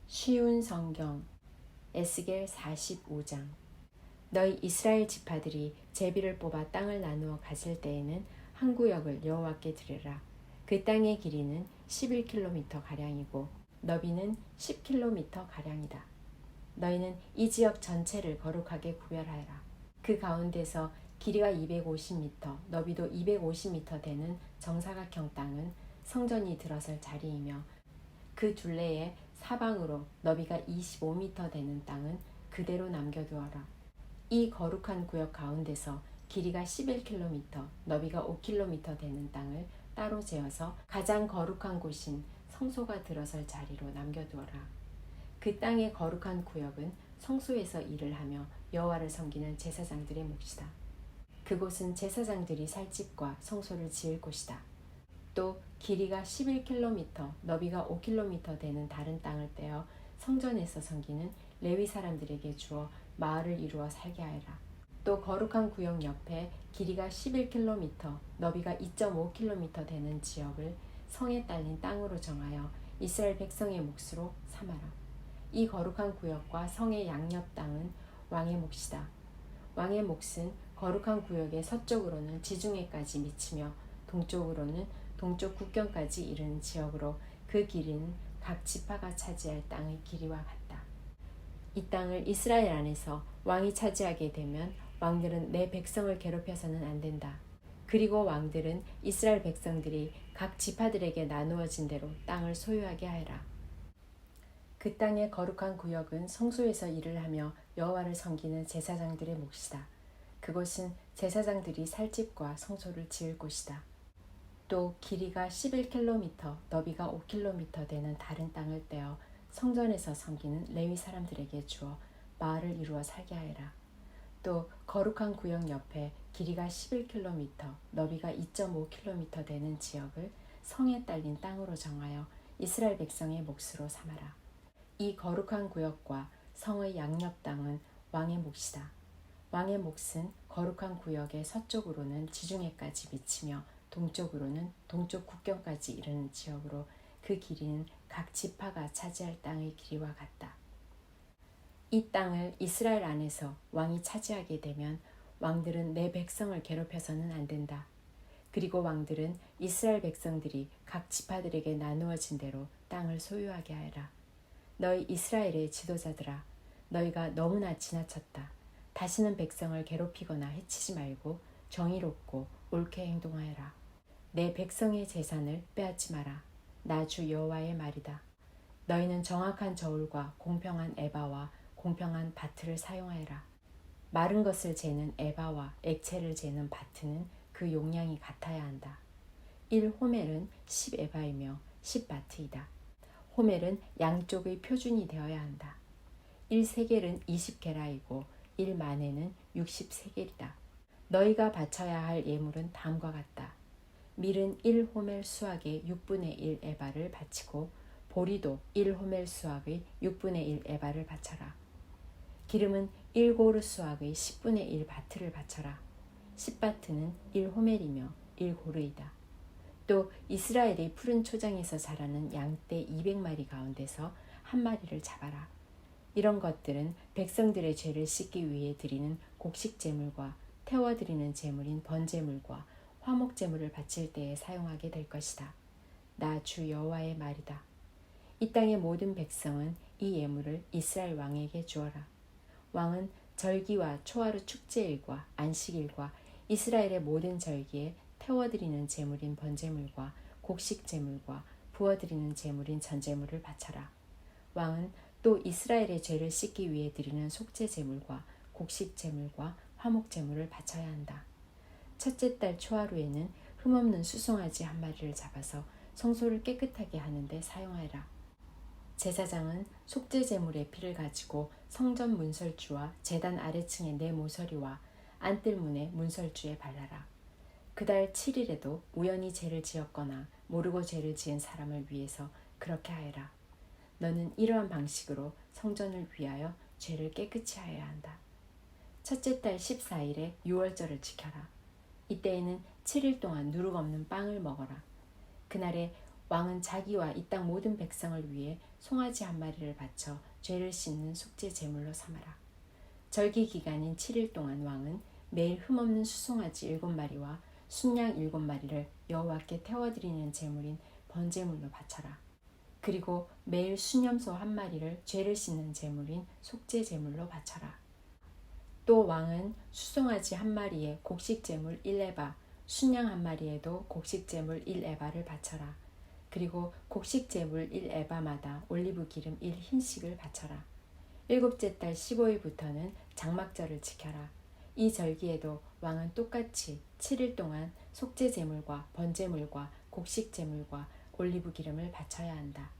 쉬운 성경 에스겔 45장. 너희 이스라엘 지파들이 제비를 뽑아 땅을 나누어 가질 때에는 한 구역을 여호와께 드리라. 그 땅의 길이는 11km 가량이고 너비는 10km 가량이다. 너희는 이 지역 전체를 거룩하게 구별하여라. 그 가운데서 길이가 250m, 너비도 250m 되는 정사각형 땅은 성전이 들어설 자리이며 그 둘레의 사방으로 너비가 25m 되는 땅은 그대로 남겨두어라. 이 거룩한 구역 가운데서 길이가 11km, 너비가 5km 되는 땅을 따로 재어서 가장 거룩한 곳인 성소가 들어설 자리로 남겨두어라. 그 땅의 거룩한 구역은 성소에서 일을 하며 여호와를 섬기는 제사장들의 몫이다. 그곳은 제사장들이 살 집과 성소를 지을 곳이다. 또 길이가 11km, 너비가 5km 되는 다른 땅을 떼어 성전에서 섬기는 레위 사람들에게 주어 마을을 이루어 살게 하여라. 또 거룩한 구역 옆에 길이가 11km, 너비가 2.5km 되는 지역을 성에 딸린 땅으로 정하여 이스라엘 백성의 몫으로 삼아라. 이 거룩한 구역과 성의 양옆 땅은 왕의 몫이다. 왕의 몫은 거룩한 구역의 서쪽으로는 지중해까지 미치며 동쪽으로는 동쪽 국경까지 이르는 지역으로 그 길이는 각 지파가 차지할 땅의 길이와 같다. 이 땅을 이스라엘 안에서 왕이 차지하게 되면 왕들은 내 백성을 괴롭혀서는 안 된다. 그리고 왕들은 이스라엘 백성들이 각 지파들에게 나누어진 대로 땅을 소유하게 하여라. 그 땅의 거룩한 구역은 성소에서 일을 하며 여호와를 섬기는 제사장들의 몫이다. 그곳은 제사장들이 살 집과 성소를 지을 곳이다. 또 길이가 11km, 너비가 5km 되는 다른 땅을 떼어 성전에서 섬기는 레위 사람들에게 주어 마을을 이루어 살게 하여라. 또 거룩한 구역 옆에 길이가 11km, 너비가 2.5km 되는 지역을 성에 딸린 땅으로 정하여 이스라엘 백성의 몫으로 삼아라. 이 거룩한 구역과 성의 양옆 땅은 왕의 몫이다. 왕의 몫은 거룩한 구역의 서쪽으로는 지중해까지 미치며 동쪽으로는 동쪽 국경까지 이르는 지역으로 그 길이는 각 지파가 차지할 땅의 길이와 같다. 이 땅을 이스라엘 안에서 왕이 차지하게 되면 왕들은 내 백성을 괴롭혀서는 안 된다. 그리고 왕들은 이스라엘 백성들이 각 지파들에게 나누어진 대로 땅을 소유하게 하여라. 너희 이스라엘의 지도자들아, 너희가 너무나 지나쳤다. 다시는 백성을 괴롭히거나 해치지 말고 정의롭고 옳게 행동하여라. 내 백성의 재산을 빼앗지 마라. 나 주 여호와의 말이다. 너희는 정확한 저울과 공평한 에바와 공평한 바트를 사용하여라. 마른 것을 재는 에바와 액체를 재는 바트는 그 용량이 같아야 한다. 1호멜은 10에바이며 10바트이다. 호멜은 양쪽의 표준이 되어야 한다. 1세겔은 20게라이고 1만에는 60세겔이다. 너희가 바쳐야 할 예물은 다음과 같다. 밀은 1호멜 수확의 6분의 1 에바를 바치고 보리도 1호멜 수확의 6분의 1 에바를 바쳐라. 기름은 1고르 수확의 10분의 1 바트를 바쳐라. 10바트는 1호멜이며 1고르이다. 또 이스라엘의 푸른 초장에서 자라는 양떼 200마리 가운데서 한 마리를 잡아라. 이런 것들은 백성들의 죄를 씻기 위해 드리는 곡식 제물과 태워드리는 제물인 번제물과 화목 제물을 바칠 때에 사용하게 될 것이다. 나 주 여호와의 말이다. 이 땅의 모든 백성은 이 예물을 이스라엘 왕에게 주어라. 왕은 절기와 초하루 축제일과 안식일과 이스라엘의 모든 절기에 태워드리는 제물인 번제물과 곡식 제물과 부어드리는 제물인 전제물을 바쳐라. 왕은 또 이스라엘의 죄를 씻기 위해 드리는 속죄 제물과 곡식 제물과 화목 제물을 바쳐야 한다. 첫째 달 초하루에는 흠없는 수송아지 한 마리를 잡아서 성소를 깨끗하게 하는데 사용하여라. 제사장은 속죄 제물의 피를 가지고 성전 문설주와 제단 아래층의 네 모서리와 안뜰문의 문설주에 발라라. 그달 7일에도 우연히 죄를 지었거나 모르고 죄를 지은 사람을 위해서 그렇게 하여라. 너는 이러한 방식으로 성전을 위하여 죄를 깨끗이 하여야 한다. 첫째 달 14일에 유월절을 지켜라. 이때에는 7일 동안 누룩 없는 빵을 먹어라. 그날에 왕은 자기와 이 땅 모든 백성을 위해 송아지 한 마리를 바쳐 죄를 씻는 속죄 제물로 삼아라. 절기 기간인 7일 동안 왕은 매일 흠없는 수송아지 7마리와 순양 7마리를 여호와께 태워드리는 제물인 번제물로 바쳐라. 그리고 매일 수념소 1마리를 죄를 씻는 제물인 속죄 제물로 바쳐라. 또 왕은 수송아지 1마리에 곡식 제물 1에바, 순양 1마리에도 곡식 제물 1에바를 바쳐라. 그리고 곡식 제물 1에바마다 올리브 기름 1흰씩을 바쳐라. 7째 달 15일부터는 장막절을 지켜라. 이 절기에도 왕은 똑같이 7일 동안 속죄 제물과 번제물과 곡식 제물과 올리브 기름을 바쳐야 한다.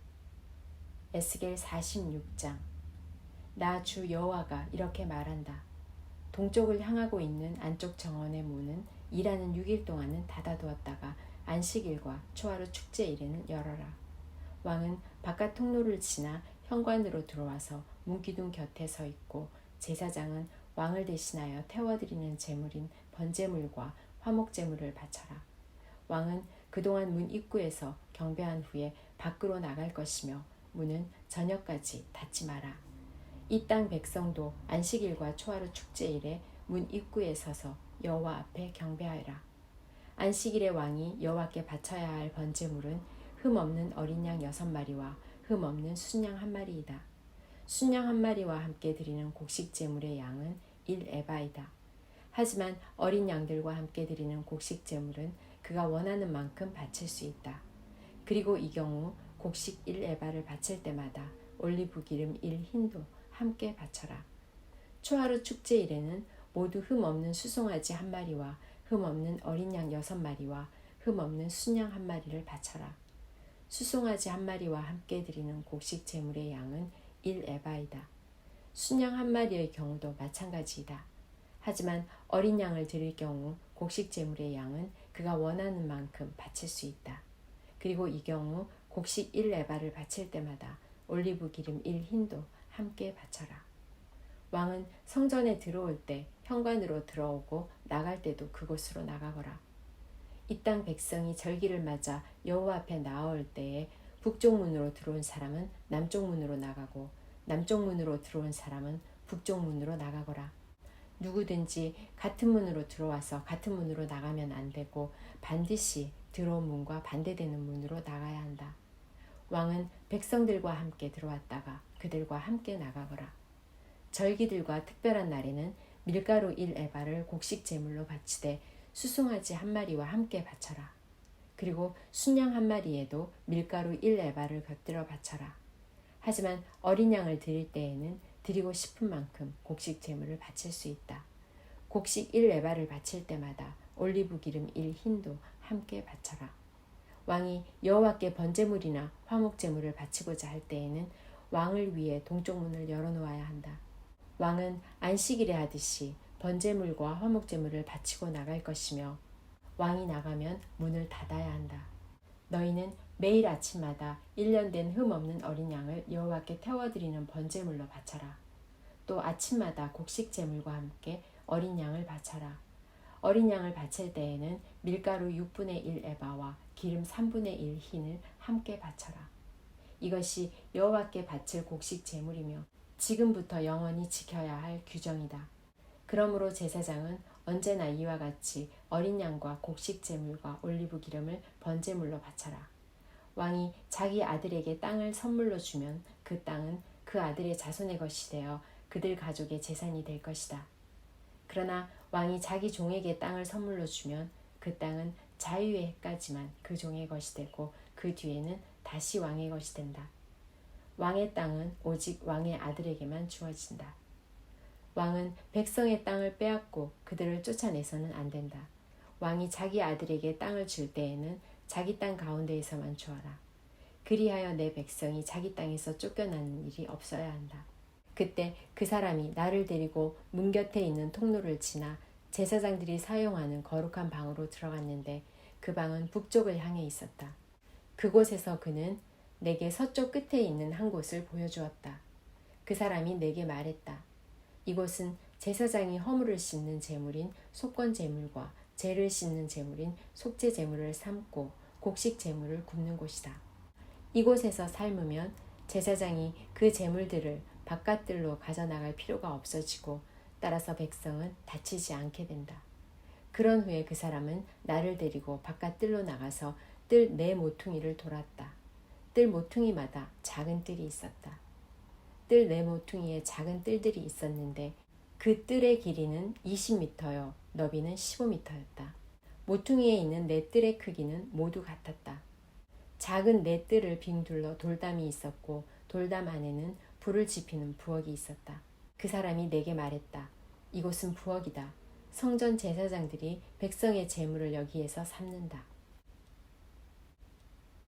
에스겔 46장. 나 주 여호와가 이렇게 말한다. 동쪽을 향하고 있는 안쪽 정원의 문은 일하는 6일 동안은 닫아두었다가 안식일과 초하루 축제일에는 열어라. 왕은 바깥 통로를 지나 현관으로 들어와서 문기둥 곁에 서 있고 제사장은 왕을 대신하여 태워드리는 제물인 번제물과 화목제물을 바쳐라. 왕은 그동안 문 입구에서 경배한 후에 밖으로 나갈 것이며 문은 저녁까지 닫지 마라. 이 땅 백성도 안식일과 초하루 축제일에 문 입구에 서서 여호와 앞에 경배하여라. 안식일에 왕이 여호와께 바쳐야 할 번제물은 흠없는 어린 양 6마리와 흠없는 순양 1마리이다. 순양 1마리와 함께 드리는 곡식 제물의 양은 1에바이다. 하지만 어린 양들과 함께 드리는 곡식 제물은 그가 원하는 만큼 바칠 수 있다. 그리고 이 경우 곡식 1에바를 바칠 때마다 올리브 기름 1흰도 함께 바쳐라. 초하루 축제일에는 모두 흠없는 수송아지 1마리와 흠없는 어린 양 6마리와 흠없는 순양 1마리를 바쳐라. 수송아지 1마리와 함께 드리는 곡식 제물의 양은 1에바이다. 순양 1마리의 경우도 마찬가지이다. 하지만 어린 양을 드릴 경우 곡식 제물의 양은 그가 원하는 만큼 바칠 수 있다. 그리고 이 경우 곡식 1에바를 바칠 때마다 올리브 기름 1흰도 함께 바쳐라. 왕은 성전에 들어올 때 현관으로 들어오고 나갈 때도 그곳으로 나가거라. 이 땅 백성이 절기를 맞아 여호와 앞에 나아올 때에 북쪽 문으로 들어온 사람은 남쪽 문으로 나가고 남쪽 문으로 들어온 사람은 북쪽 문으로 나가거라. 누구든지 같은 문으로 들어와서 같은 문으로 나가면 안 되고 반드시 들어온 문과 반대되는 문으로 나가야 한다. 왕은 백성들과 함께 들어왔다가 그들과 함께 나가거라. 절기들과 특별한 날에는 밀가루 1에바를 곡식 제물로 바치되 수송아지 1마리와 함께 바쳐라. 그리고 순양 1마리에도 밀가루 1에바를 곁들여 바쳐라. 하지만 어린 양을 드릴 때에는 드리고 싶은 만큼 곡식 제물을 바칠 수 있다. 곡식 1에바를 바칠 때마다 올리브 기름 1흰도 함께 바쳐라. 왕이 여호와께 번제물이나 화목제물을 바치고자 할 때에는 왕을 위해 동쪽 문을 열어놓아야 한다. 왕은 안식일에 하듯이 번제물과 화목제물을 바치고 나갈 것이며 왕이 나가면 문을 닫아야 한다. 너희는 매일 아침마다 1년 된 흠없는 어린 양을 여호와께 태워드리는 번제물로 바쳐라. 또 아침마다 곡식 제물과 함께 어린 양을 바쳐라. 어린 양을 바칠 때에는 밀가루 6분의 1 에바와 기름 3분의 1 흰을 함께 바쳐라. 이것이 여호와께 바칠 곡식 제물이며 지금부터 영원히 지켜야 할 규정이다. 그러므로 제사장은 언제나 이와 같이 어린 양과 곡식 제물과 올리브 기름을 번제물로 바쳐라. 왕이 자기 아들에게 땅을 선물로 주면 그 땅은 그 아들의 자손의 것이 되어 그들 가족의 재산이 될 것이다. 그러나 왕이 자기 종에게 땅을 선물로 주면 그 땅은 자유의 해까지만 그 종의 것이 되고 그 뒤에는 다시 왕의 것이 된다. 왕의 땅은 오직 왕의 아들에게만 주어진다. 왕은 백성의 땅을 빼앗고 그들을 쫓아내서는 안 된다. 왕이 자기 아들에게 땅을 줄 때에는 자기 땅 가운데에서만 주어라. 그리하여 내 백성이 자기 땅에서 쫓겨나는 일이 없어야 한다. 그때 그 사람이 나를 데리고 문 곁에 있는 통로를 지나 제사장들이 사용하는 거룩한 방으로 들어갔는데 그 방은 북쪽을 향해 있었다. 그곳에서 그는 내게 서쪽 끝에 있는 한 곳을 보여주었다. 그 사람이 내게 말했다. 이곳은 제사장이 허물을 씻는 제물인 속건 제물과 죄를 씻는 제물인 속죄 제물을 삶고 곡식 제물을 굽는 곳이다. 이곳에서 삶으면 제사장이 그 제물들을 바깥들로 가져나갈 필요가 없어지고 따라서 백성은 다치지 않게 된다. 그런 후에 그 사람은 나를 데리고 바깥들로 나가서 뜰 네 모퉁이를 돌았다. 뜰 모퉁이마다 작은 뜰이 있었다. 뜰 네 모퉁이에 작은 뜰들이 있었는데 그 뜰의 길이는 20m여 너비는 15m였다. 모퉁이에 있는 네 뜰의 크기는 모두 같았다. 작은 네 뜰을 빙둘러 돌담이 있었고 돌담 안에는 불을 지피는 부엌이 있었다. 그 사람이 내게 말했다. 이곳은 부엌이다. 성전 제사장들이 백성의 제물을 여기에서 삶는다.